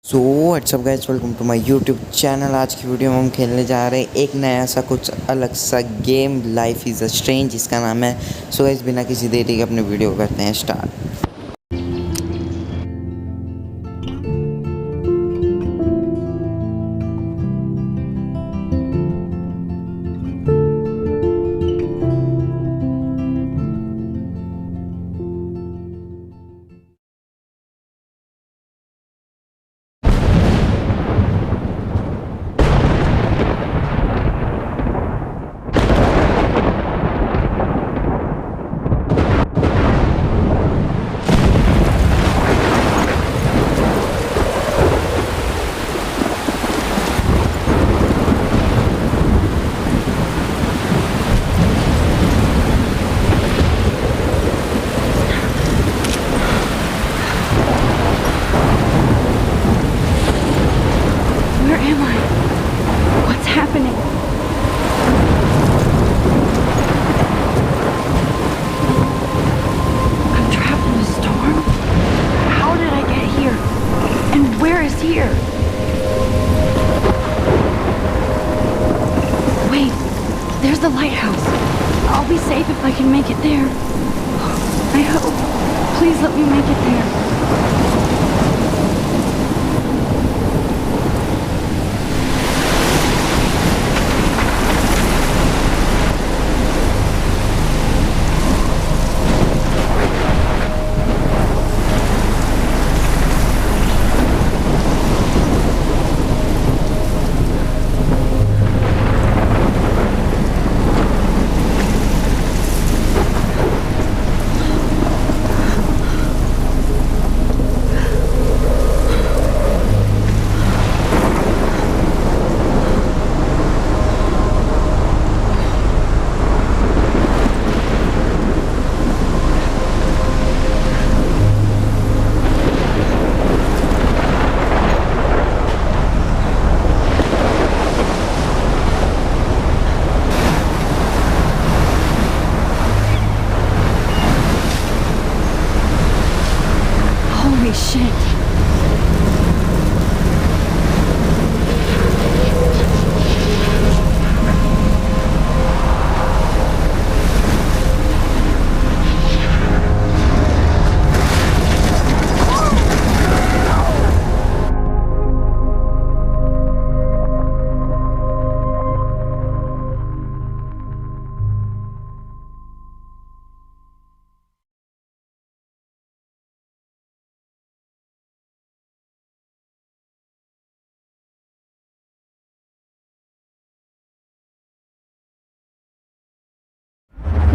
So what's up guys, welcome to my YouTube channel. आज की video में हम खेलने जा रहे हैं एक नया सा कुछ अलग सा game, life is a strange, जिसका नाम है। सो गाइस, बिना किसी देरी के अपने वीडियो करते हैं start. Here. Wait, there's the lighthouse. I'll be safe if I can make it there. I hope. Please let me make it there. Holy shit.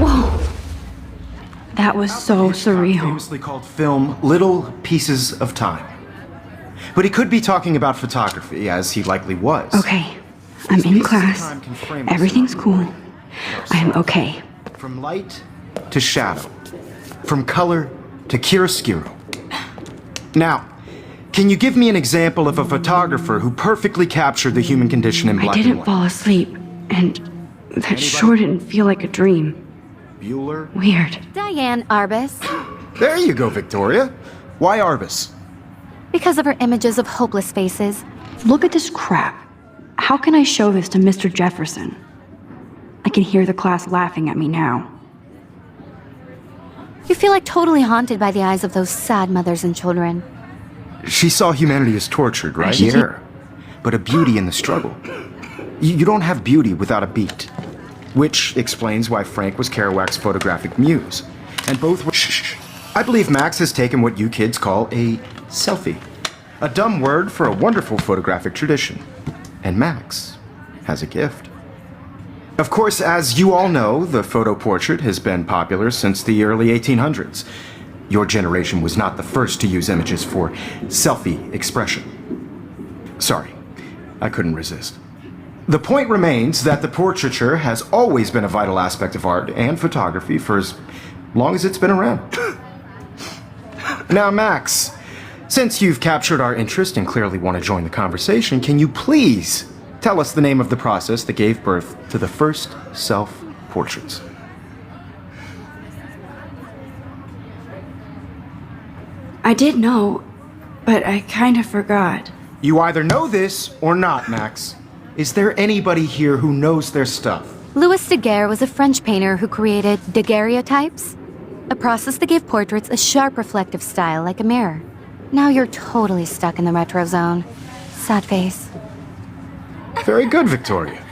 Whoa. That was so surreal. Famously called film Little Pieces of Time. But he could be talking about photography, as he likely was. Okay, I'm in class. Everything's cool. I'm okay. From light to shadow. From color to chiaroscuro. Now, can you give me an example of a photographer who perfectly captured the human condition in black and white? I didn't fall asleep, and that sure didn't feel like a dream. Bueller? Weird. Diane Arbus. There you go, Victoria. Why Arbus? Because of her images of hopeless faces. Look at this crap. How can I show this to Mr. Jefferson? I can hear the class laughing at me now. You feel like totally haunted by the eyes of those sad mothers and children. She saw humanity as tortured, right? should Yeah. But a beauty in the struggle. You don't have beauty without a beat. Which explains why Frank was Kerouac's photographic muse. And both were... Shh. I believe Max has taken what you kids call a selfie. A dumb word for a wonderful photographic tradition. And Max has a gift. Of course, as you all know, the photo portrait has been popular since the early 1800s. Your generation was not the first to use images for selfie expression. Sorry, I couldn't resist. The point remains that the portraiture has always been a vital aspect of art and photography for as long as it's been around. Now, Max, since you've captured our interest and clearly want to join the conversation, can you please tell us the name of the process that gave birth to the first self-portraits? I did know, but I kind of forgot. You either know this or not, Max. Is there anybody here who knows their stuff? Louis Daguerre was a French painter who created daguerreotypes, a process that gave portraits a sharp reflective style like a mirror. Now you're totally stuck in the retro zone. Sad face. Very good, Victoria.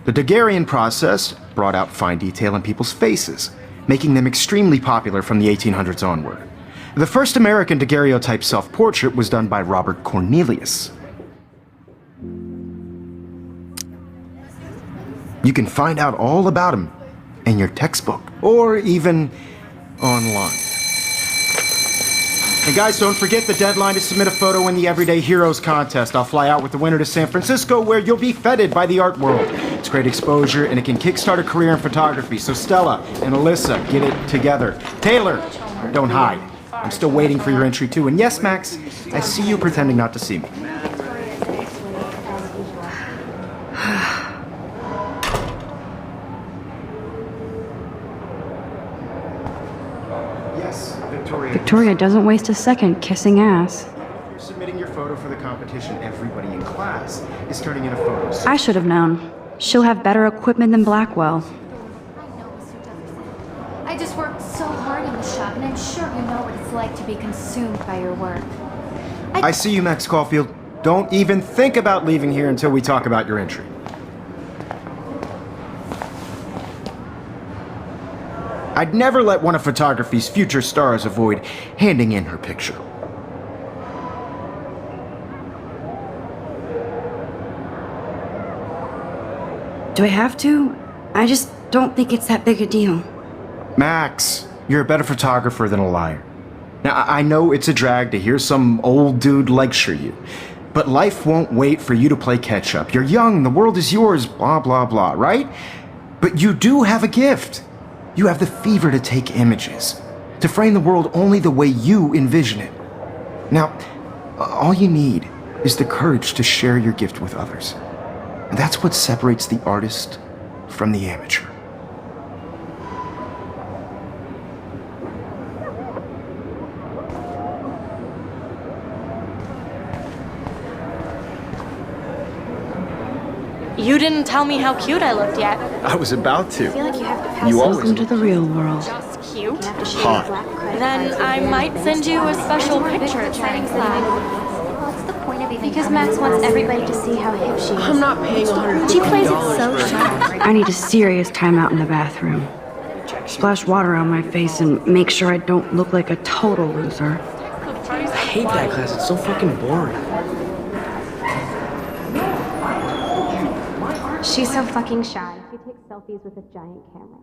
The Daguerrean process brought out fine detail in people's faces, making them extremely popular from the 1800s onward. The first American daguerreotype self-portrait was done by Robert Cornelius. You can find out all about him in your textbook, or even online. And guys, don't forget the deadline to submit a photo in the Everyday Heroes contest. I'll fly out with the winner to San Francisco, where you'll be feted by the art world. It's great exposure, and it can kickstart a career in photography. So Stella and Alyssa, get it together. Taylor, don't hide. I'm still waiting for your entry too. And yes, Max, I see you pretending not to see me. Yes, Victoria. Victoria doesn't waste a second kissing ass. You're submitting your photo for the competition. Everybody in class is turning in a photo. So I should have known. She'll have better equipment than Blackwell. I just worked so hard in the shop, and I'm sure you know what it's like to be consumed by your work. I see you, Max Caulfield. Don't even think about leaving here until we talk about your entry. I'd never let one of photography's future stars avoid handing in her picture. Do I have to? I just don't think it's that big a deal. Max, you're a better photographer than a liar. Now, I know it's a drag to hear some old dude lecture you, but life won't wait for you to play catch-up. You're young, the world is yours, blah, blah, blah, right? But you do have a gift. You have the fever to take images, to frame the world only the way you envision it. Now, all you need is the courage to share your gift with others. And that's what separates the artist from the amateur. You didn't tell me how cute I looked yet. I was about to. I feel like you have to pass. You always Welcome to the real world. Just cute. hot. Then I might send you a special picture at science lab. Because Max wants everybody to see how hip she is. I'm not paying $150. She plays it so sharp. I need a serious timeout in the bathroom. Splash water on my face and make sure I don't look like a total loser. I hate that class. It's so fucking boring. She's so fucking shy. She takes selfies with a giant camera.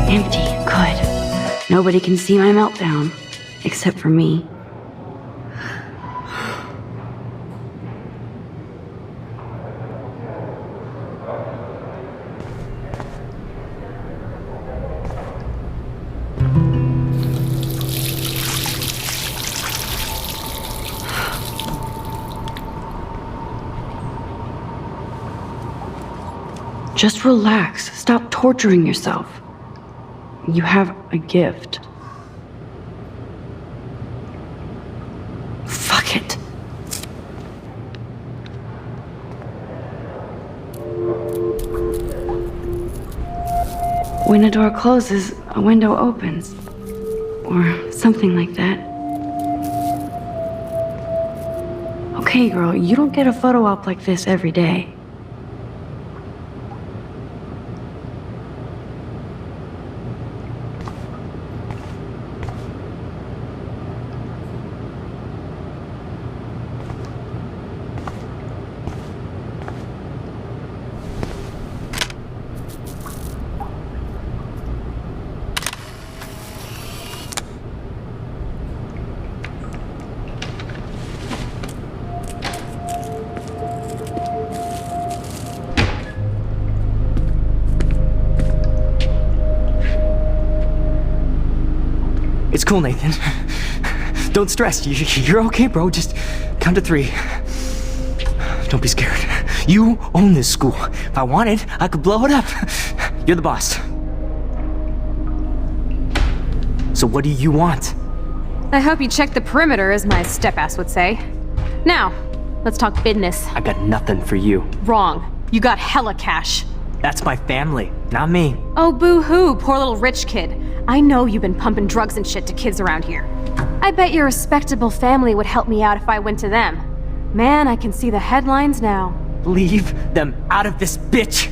Empty. Good. Nobody can see my meltdown. Except for me. Just relax. Stop torturing yourself. You have a gift. Fuck it. When a door closes, a window opens. Or something like that. Okay, girl, you don't get a photo op like this every day. It's cool, Nathan. Don't stress. You're okay, bro. Just count to 3. Don't be scared. You own this school. If I wanted, I could blow it up. You're the boss. So what do you want? I hope you checked the perimeter, as my step-ass would say. Now, let's talk business. I got nothing for you. Wrong. You got hella cash. That's my family, not me. Oh, boo-hoo, poor little rich kid. I know you've been pumping drugs and shit to kids around here. I bet your respectable family would help me out if I went to them. Man, I can see the headlines now. Leave them out of this bitch!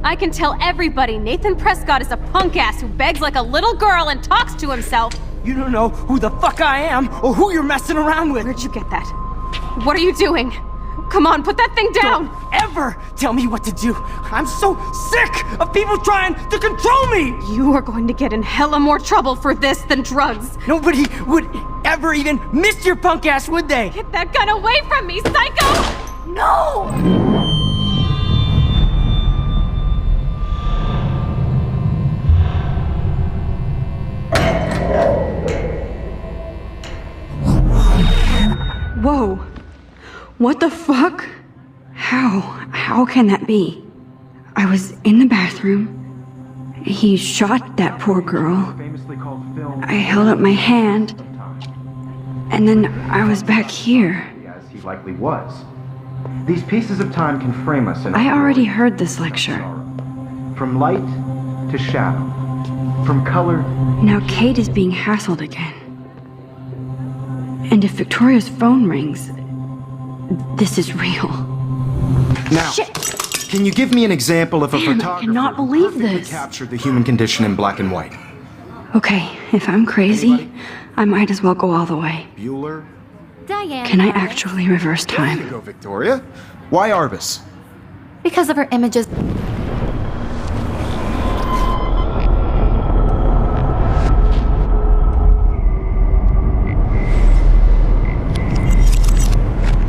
I can tell everybody Nathan Prescott is a punk ass who begs like a little girl and talks to himself. You don't know who the fuck I am or who you're messing around with. Where'd you get that? What are you doing? Come on, put that thing down! Don't ever tell me what to do. I'm so sick of people trying to control me! You are going to get in hella more trouble for this than drugs. Nobody would ever even miss your punk ass, would they? Get that gun away from me, psycho! No! Whoa. What the fuck? How can that be? I was in the bathroom. He shot that poor girl. I held up my hand. And then I was back here. As he likely was. These pieces of time can frame us in I already heard this lecture. from light to shadow, from color. Now Kate is being hassled again. And if Victoria's phone rings, this is real. Now, can you give me an example of a Damn, I photographer cannot who believe perfectly this. captured the human condition in black and white? Okay, if I'm crazy, I might as well go all the way. Bueller? Diane. Can I actually reverse There you time? go, Victoria. Why Arbus? Because of her images.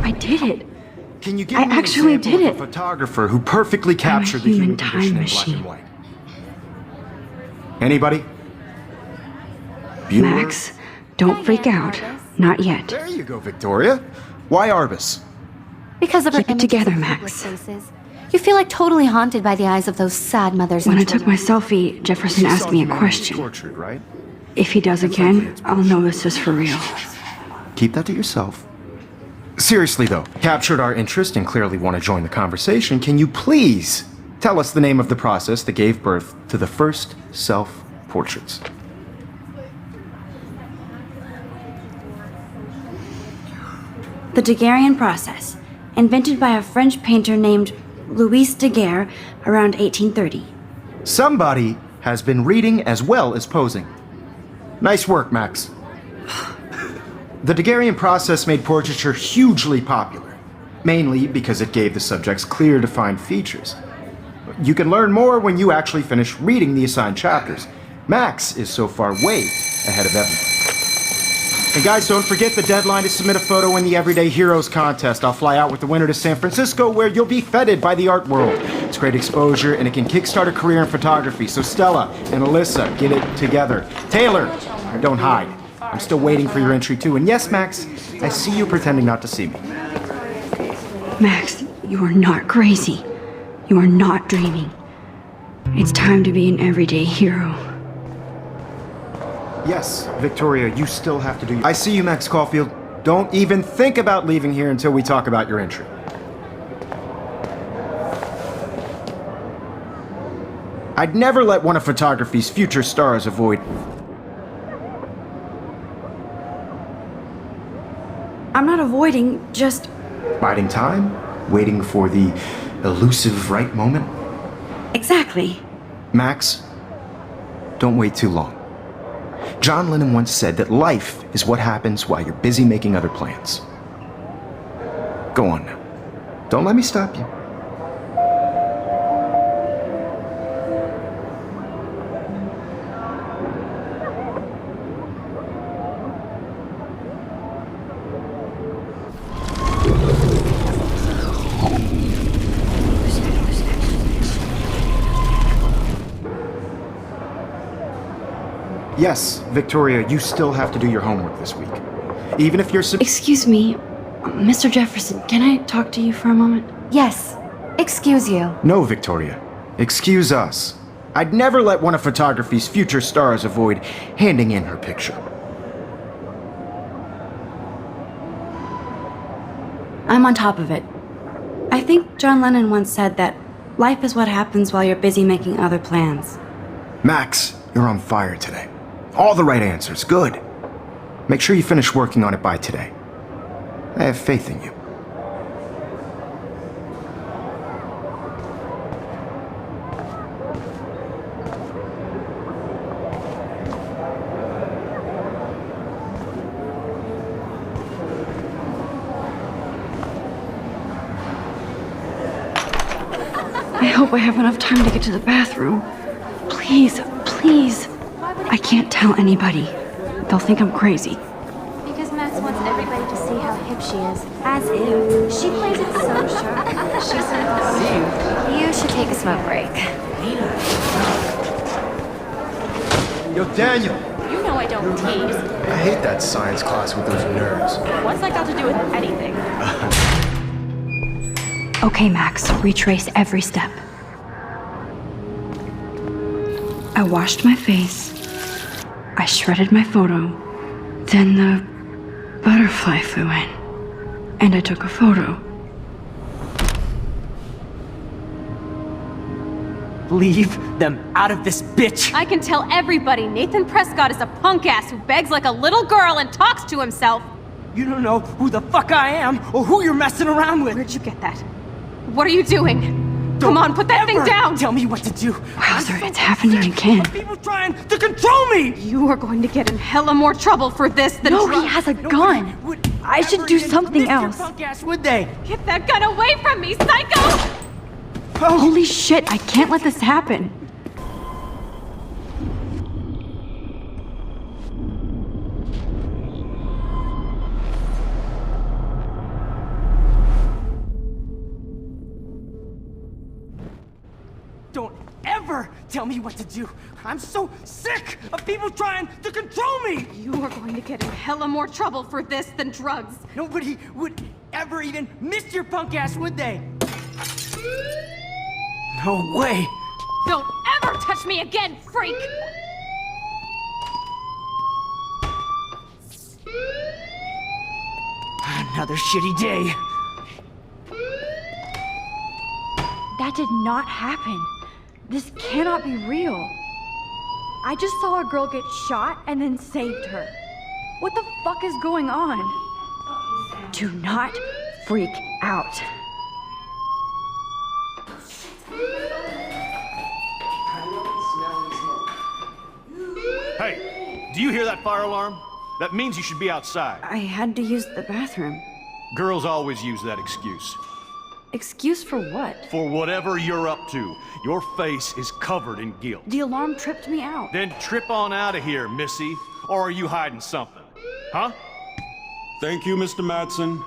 I did it. Can you give I me an actually example did of a it. photographer who perfectly captured the human human condition time in black and machine. white? Anybody? Bueller? Max, don't freak out. Not yet. There you go, Victoria. Why Arbus? Because of her Keep it images together, in Max. public places. You feel like totally haunted by the eyes of those sad mothers. When I and took my children. selfie, Jefferson You saw asked me a humanity question. Tortured, right? If he does again, I'll know this is for real. Keep that to yourself. Seriously, though, captured our interest and clearly want to join the conversation. Can you please tell us the name of the process that gave birth to the first self-portraits? The Daguerrean process, invented by a French painter named Louis Daguerre around 1830. Somebody has been reading as well as posing. Nice work, Max. The Daguerrean process made portraiture hugely popular, mainly because it gave the subjects clear, defined features. You can learn more when you actually finish reading the assigned chapters. Max is so far way ahead of everyone. And guys, don't forget the deadline to submit a photo in the Everyday Heroes contest. I'll fly out with the winner to San Francisco, where you'll be feted by the art world. It's great exposure, and it can kickstart a career in photography. So Stella and Alyssa, get it together. Taylor, don't hide. I'm still waiting for your entry too. And yes, Max, I see you pretending not to see me. Max, you are not crazy. You are not dreaming. It's time to be an everyday hero. Yes, Victoria, you still have to do. I see you, Max Caulfield. Don't even think about leaving here until we talk about your entry. I'd never let one of photography's future stars avoid. I'm not avoiding, just... Biding time, waiting for the elusive right moment. Exactly. Max, don't wait too long. John Lennon once said that life is what happens while you're busy making other plans. Go on now. Don't let me stop you. Yes, Victoria, you still have to do your homework this week. Even if you're... Excuse me, Mr. Jefferson, can I talk to you for a moment? Yes. Excuse you. No, Victoria. Excuse us. I'd never let one of photography's future stars avoid handing in her picture. I'm on top of it. I think John Lennon once said that life is what happens while you're busy making other plans. Max, you're on fire today. All the right answers. Good. Make sure you finish working on it by today. I have faith in you. I hope I have enough time to get to the bathroom. Please, please. I can't tell anybody. They'll think I'm crazy. Because Max wants everybody to see how hip she is. As if. She plays it so sharp. She's so You should take a smoke break. Yo, Daniel! You know I don't tease. I hate that science class with those nerds. What's that got to do with anything? Okay, Max, retrace every step. I washed my face. I shredded my photo. Then the butterfly flew in. And I took a photo. Leave them out of this bitch! I can tell everybody Nathan Prescott is a punk ass who begs like a little girl and talks to himself. You don't know who the fuck I am or who you're messing around with! Where'd you get that? What are you doing? Come on, put that thing down! Tell me what to do! Wowzer, it's happening again. People trying to control me! You are going to get in hella more trouble for this than No, drugs. he has a gun. I should do something else. Punk ass, would they? Get that gun away from me, psycho! Holy shit, I can't let this happen. Don't ever tell me what to do! I'm so sick of people trying to control me! You are going to get in hella more trouble for this than drugs. Nobody would ever even miss your punk ass, would they? No way! Don't ever touch me again, freak! Another shitty day. That did not happen. This cannot be real. I just saw a girl get shot and then saved her. What the fuck is going on? Do not freak out. Hey, do you hear that fire alarm? That means you should be outside. I had to use the bathroom. Girls always use that excuse. Excuse for what? For whatever you're up to, your face is covered in guilt. The alarm tripped me out. Then trip on out of here, Missy. Or are you hiding something? Huh? Thank you, Mr. Madsen.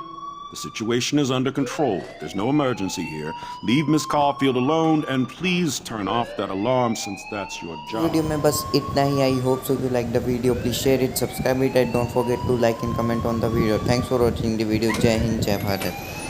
The situation is under control. There's no emergency here. Leave Miss Caulfield alone and please turn off that alarm since that's your job. Video में बस इतना ही. I hope so you like the video. Please share it, subscribe it and don't forget to like and comment on the video. Thanks for watching the video. जय हिंद, जय भारत.